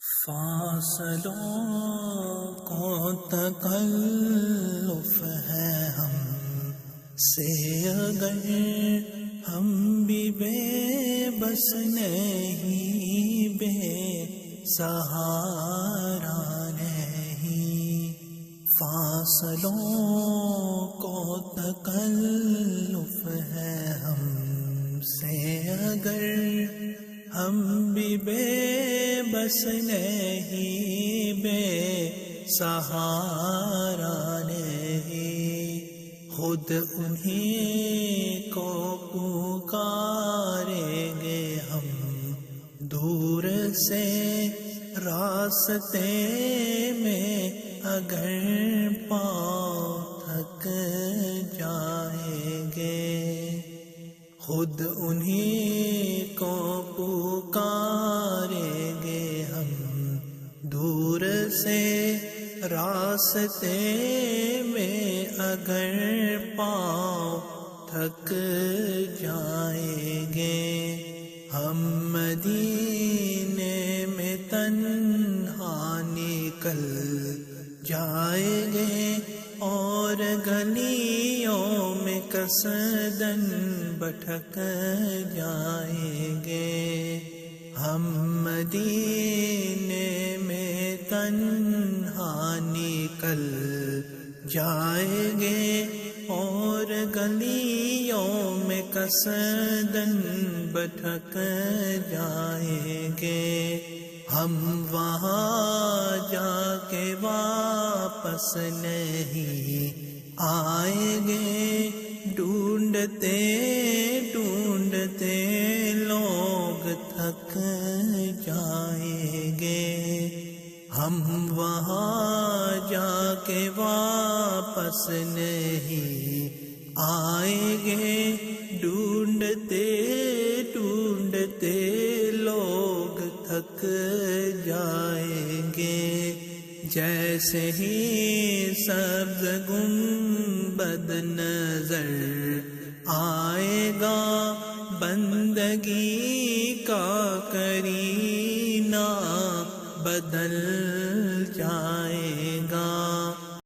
فاصلوں کو تکلف ہے ہم سے، اگر ہم بھی بے بس نہیں، بے سہارا نہیں۔ فاصلوں کو تکلف ہے ہم سے، اگر ہم بھی بے بس نہیں، بے سہارا نہیں۔ خود انہیں کو پکاریں گے ہم دور سے، راستے میں اگر پاؤں تھک جائیں گے۔ خود انہیں کو پکاریں گے ہم دور سے، راستے میں اگر پاؤں تھک جائیں گے۔ ہم مدینے میں تنہا نکل جائیں گے، اور گلیوں میں قصدن بھٹک جائیں گے۔ ہم مدینے میں تنہا نکل جائیں گے، اور گلیوں میں قصدن بھٹک جائیں گے۔ ہم وہاں جا کے واپس نہیں آئیں گے، ڈھونڈتے ڈھونڈتے لوگ تھک جائیں گے۔ ہم وہاں جا کے واپس نہیں آئیں گے، ڈھونڈتے ڈھونڈتے لوگ تھک جائیں گے۔ جیسے ہی سبز گنبد نظر آئے گا، بندگی کا کرینہ بدل جائے